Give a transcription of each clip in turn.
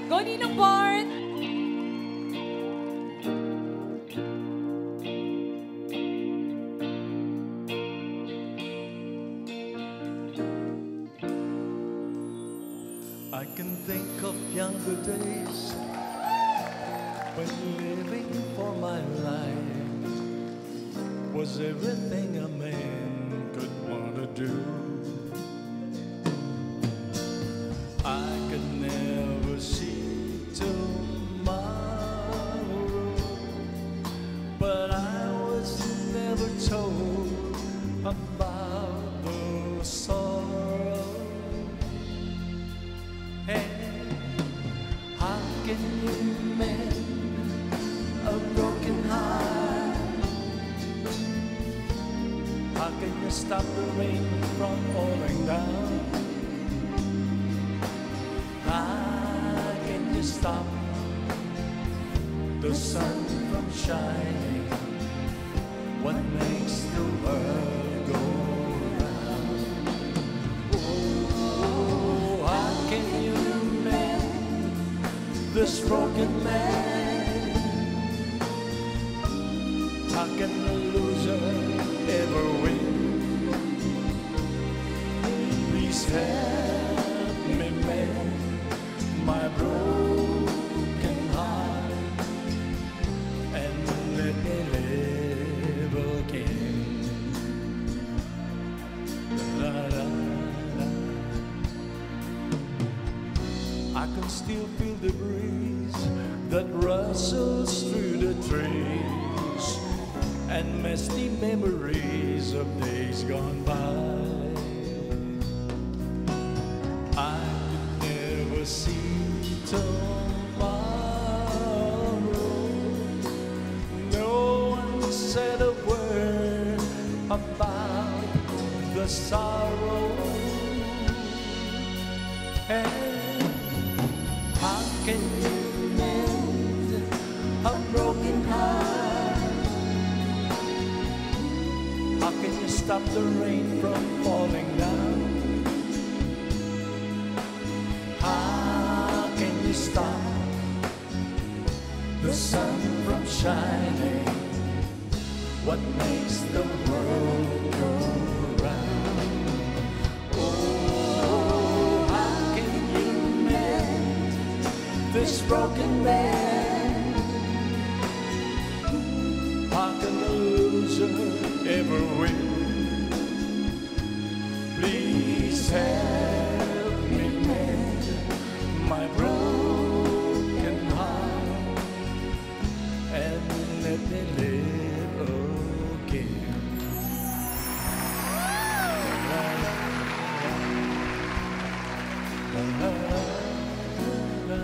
Go, Ninong Bart! I can think of younger days when living for my life was everything a man could want to do. I could never see tomorrow, but I was never told about the sorrow. And how can you mend a broken heart? How can you stop the rain from falling down? How can you stop the sun from shining? What makes the world go round? Oh, how can you mend this broken man? How can the loser ever win? Please help me mend my broken heart and let me live again. La, la, la. I can still feel the breeze that rustles through the trees and misty memories of days gone by. I could never see tomorrow. No one said a word about the sorrow. And how can you mend a broken heart? How can you stop the rain from falling down? How can you stop the sun from shining? What makes the world go round? Oh, how can you mend this broken man? How can the loser ever win? Please help me mend my broken heart and let me live again. La, la, la, la, la, la.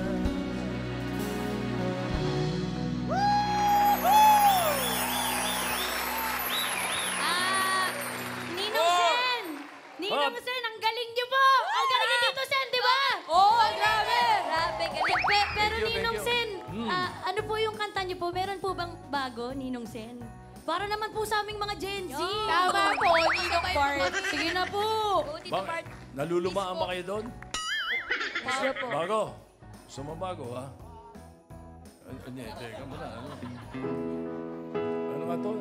Ninong Sen, ang galing niyo po! Ang galing ni Tito Sen, di ba? Oh, grabe! Grabe, galing. Pero Thank you, Ninong thank you. Sen, ano po yung kanta niyo po? Meron po bang bago, Ninong Sen? Para naman po sa aming mga Gen Z. Tama po, Ninong Bart. Sige na po. Go, Tito Bart. Nalulumaan ba kayo doon? Bago po. Bago. Sumabago, ha? Hindi, teka muna. Ano nga to?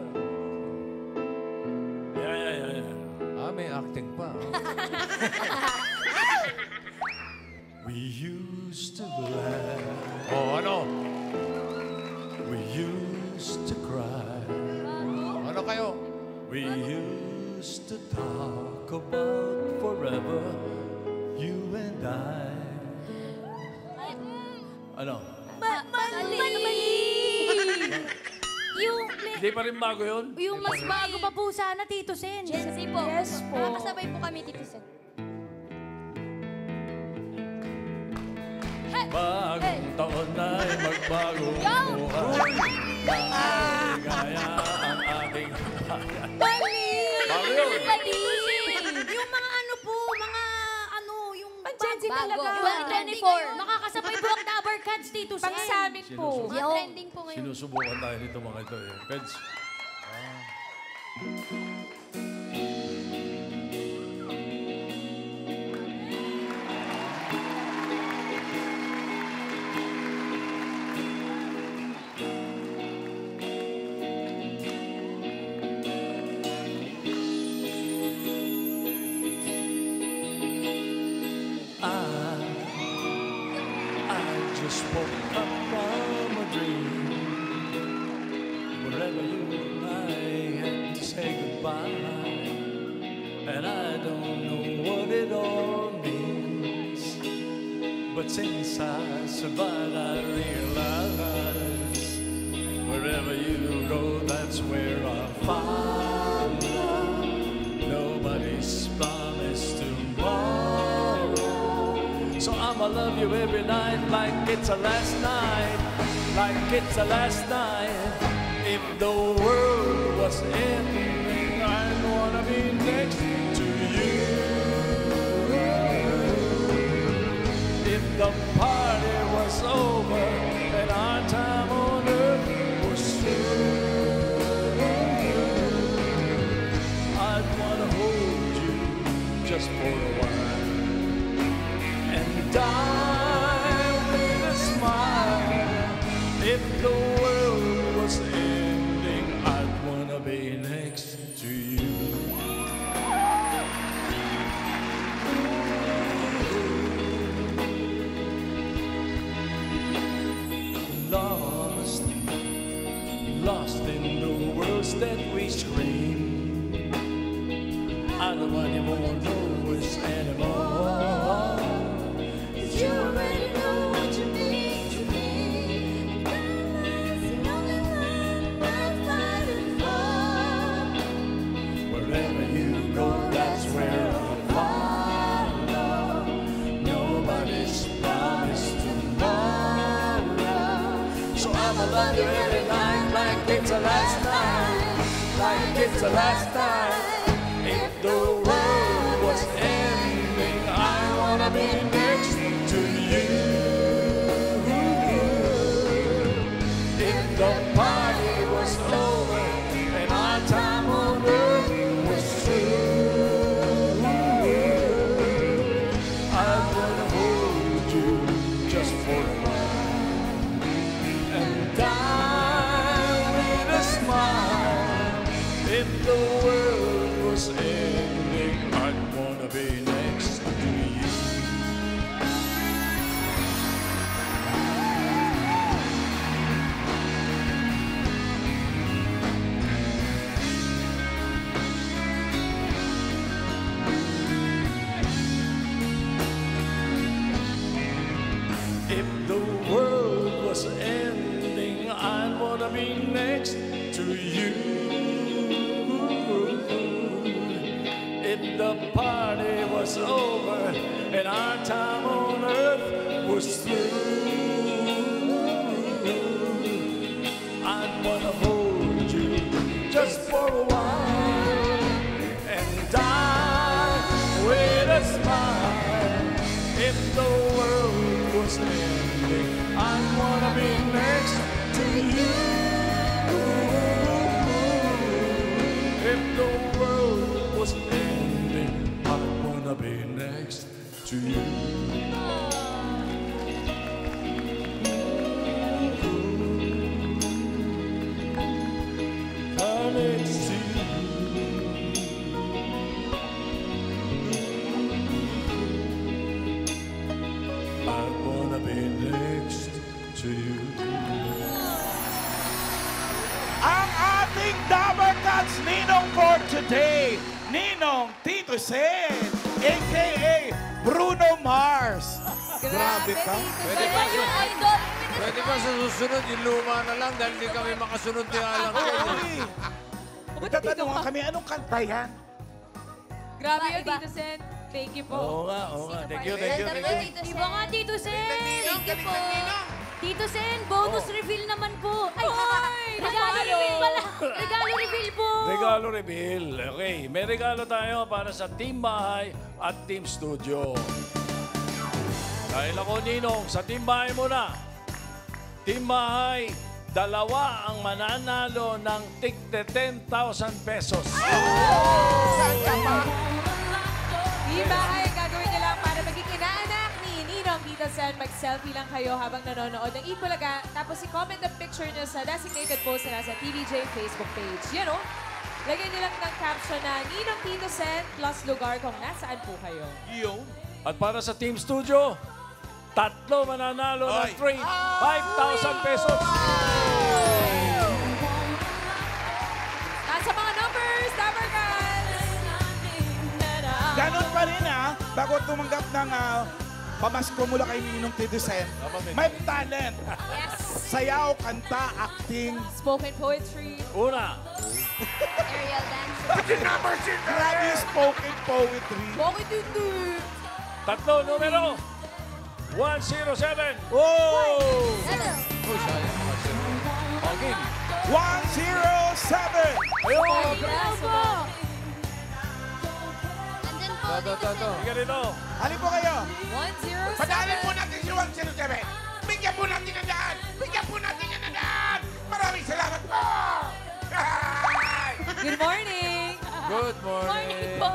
Yeah. May acting pa. We used to laugh. Oh, ano? We used to cry. Ano kayo? We used to talk about forever, you and I. Ano? Mali! Hindi pa rin bago yun? Yung mas bago pa po sana, Tito Sen. Gen Z po. Yes po. Nakakasabay po kami, Tito Sen. Bagong taon na'y magbagong buhay. Maligaya ang ating bayan. Mali! Bago yun. Yung mga ano po, yung Gen Z talaga. 2024. Makakasabay po ang Dabber Cats, Tito Sen. Pang sa amin po. Mga trending po ngayon. Sinusubukan tayo nito mga ito eh. Peds. just woke up from a dream. Wherever you and I had to say goodbye, and I don't know what it all means, but since I survived, I realize wherever you go, that's where I'll find love. Nobody's promised tomorrow, so I'ma love you every night like it's the last night, like it's the last night. If the world was ending, I'd wanna be next to you. If the party was over and our time on earth was through, I'd wanna hold you just for a while and die with a smile. If the world was ending, I'd wanna be next to you. Lost, lost in the words that we scream. I don't want anyone to know us anymore. You already know what you mean to me. That's the only love I'm fighting for. Wherever you go, that's where I'll follow. Nobody's promised tomorrow, so I'ma love you every night like it's the last night, like it's the last night. If the world was ending, I wanna be next to you. If the party was over and our time on earth was through, I'd wanna hold you just for a while and die with a smile. If the world was ending, I'd wanna be next to you. If the world was ending, I'd wanna be next to you. If the party was over and our time on earth was through, I'd wanna hold you just for a while and die with a smile. If the world was ending, I'd wanna be next to you. If the world was ending, I'd wanna be next to you. Next to you. I wanna be next to you. Ang ating Dabber Cats Ninong for today, Ninong Tito Sen, a.k.a. Bruno Mars. Grabe ka. Pwede ba, pwede ba sa susunod, yung luma na lang dahil hindi kami makasunod ni Alang Kay. Tatanungan kami, anong kanta yan? Grabe yung Tito Sen. Thank you po. Oo nga, oo nga. Thank you, thank you, thank you. Di ba nga, Tito Sen? Thank you po. Tito Sen, bonus reveal naman po. Ay, regalo Regalo. reveal pala. Regalo reveal po. Regalo reveal. Okay, may regalo tayo para sa Team Bahay at Team Studio. Dahil ako, Ninong, sa Team Bahay muna. Team Bahay, dalawa ang mananalo ng tigte 10,000 pesos. Saan ka pa? Di ba ay gagawin niyo lang para maging inaanak ni Ninong Tito Sen? Mag-selfie lang kayo habang nanonood ng Eat Bulaga. Tapos i-comment ang picture niyo sa designated post na nasa TVJ Facebook page. Yan o. Lagyan niyo lang ng caption na Ninong Tito Sen plus lugar kung nasaan po kayo. At para sa Team Studio, Tatlo mananalo ng Oy. 5,000 pesos. Nasa mga numbers, number guys! Ganon pa rin bago tumanggap ng pamasko mula kay Ninong Tito Sen. May talent. Yes! Sayaw, kanta, acting. Spoken poetry. Una, Aerial dance. Grabe yung spoken poetry. Bakit hindi? tatlo, numero 107. Oh! Oh, sayang. Okay. 107! Ayun! Braso. Andyan po, Ito. Sige rito. Halin po kayo. 107. Padalin po natin si 107. Bigyan po natin na daan. Bigyan po natin na daan. Maraming salamat po. Good morning! Good morning. Morning po.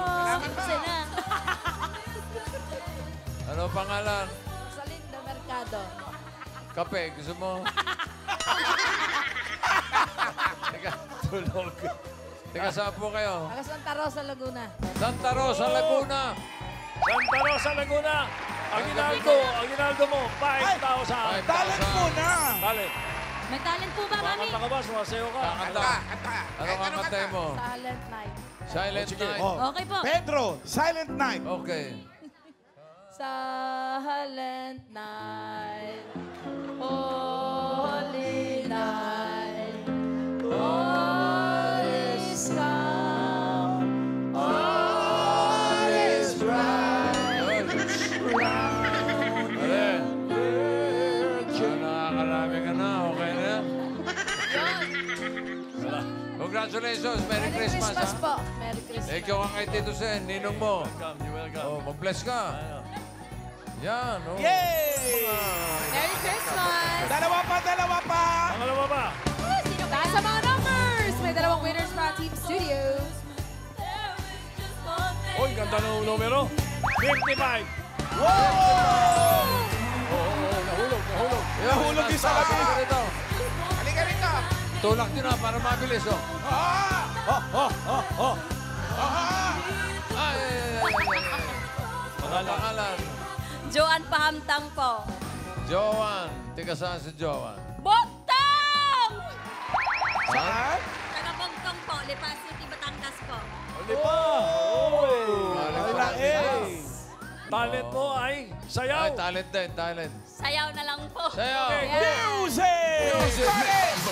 Isa na. Ano pangalan? Salinda Mercado. Kape, gusto mo? Teka, tulog. Teka, saan po kayo? Taga Santa Rosa, Laguna. Santa Rosa, Laguna. Santa Rosa, Laguna. Aguinaldo mo, 5,000. Talent po na. Talent. May talent po ba, mami? Kakanta ka ba? Sumasayo ka. Kakanta. Ano kakantay mo? Silent Night. Silent Sige. Night. Oh. Okay po. Pedro, Silent Night. Okay. Silent Night. Holy Night. All is calm. All is bright. Ayun. Ale. Nakakarami ka na. Okay na yan? Congratulations. Merry Christmas, ha? po. Merry Christmas. Ikaw ang kay Tito Sen, ninong mo. Welcome, you're welcome. Oh, mag-bless ka. Yan, oh. Yay! Merry Christmas! Dalawa pa. Pangalawa ba? Nasa mga numbers! May dalawang winners para Team Studios. Uy, ganda ng numero. 55. Wow! Nahulog. Nahulog yung salapi. Halika rito. Halika rito. Tulak nyo na para mabilis, oh. Ay. Pangalan. Joanne Pahamtang po. Joanne. Tika saan si Joanne? Bogtong! Saan? Taga Bogtong po. Lipa City, Batangas po. Oli pa. Uy. Wala eh. Talent mo ay sayaw. Ay, talent din, talent. Sayaw na lang po. Sayaw. Music!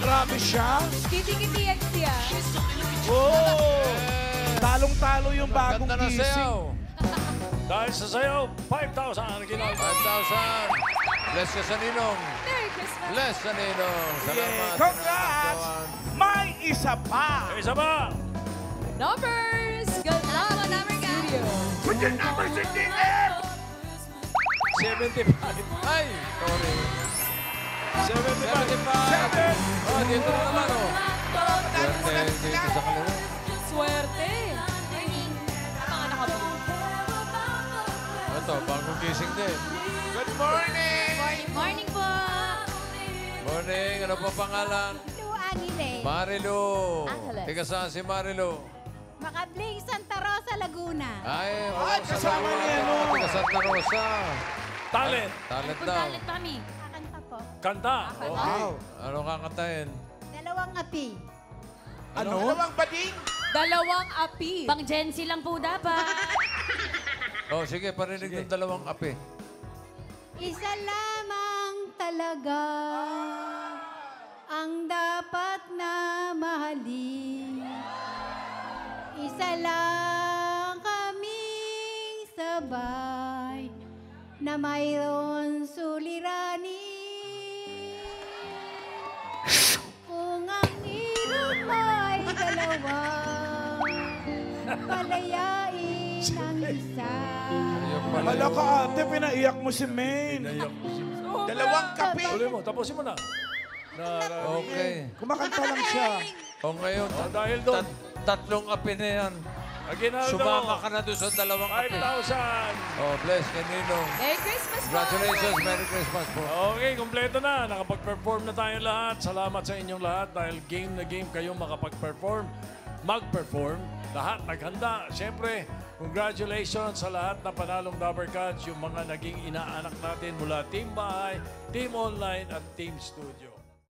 Grabe siya. Kiti-kitiyan siya. Oh! Talong-talo yung bagong Ganda na gising. sayaw. Dahil sa sayaw, 5,000 ang ginagawa. 5,000. Bless ka sa ninong. Merry Christmas! Bless sa ninong. Salamat. Congrats! May isa pa. Isa ba? Numbers! Good luck, Team Studios! Put your numbers in the air! 75. Ay, sorry. 75. 75. Oh, dito na naman, oh. Swerte dito sa kanila. Swerte! Mga nakabuli. Ito, bagong gising din. Good morning! Morning po. Morning, ano pa pangalan? Lu Angile. Marilu. Angeles. Tika saan si Marilu? Makabling Santa Rosa, Laguna. Ay, kasama niya, no? Tika Santa Rosa. Talent. Talent Kung daw. talent, mami. Kakanta po. Kanta. Okay. Wow. Ano kakantahin? Dalawang api. Ano? Dalawang bading? Dalawang api. Bang Gen Z lang po dapat. Oh, sige, parinig ng dalawang api. Isa lamang talaga ang dapat na mahalin. Isa lang kaming sabay na mayroon suliranin. Kung ang hirap ay dalawa, palayain ang isa. Ayun pala. Wala ka ate, pinaiyak mo si Maine. Dalawang kape. Tuloy mo, tapusin mo na. Okay. Kumakanta lang siya. O ngayon, Dahil doon. tatlong api na yan. Aguinaldo. Sumama ka na doon sa dalawang kape. 5,000. Oh, bless kay Ninong. Merry Christmas po! Congratulations, Merry Christmas po. Okay, kumpleto na. Nakapag-perform na tayong lahat. Salamat sa inyong lahat dahil game na game kayong makapag-perform. Mag-perform. Lahat naghanda. Siyempre, congratulations sa lahat na panalong Dabber Cats, yung mga naging inaanak natin mula Team Bahay, Team Online at Team Studio.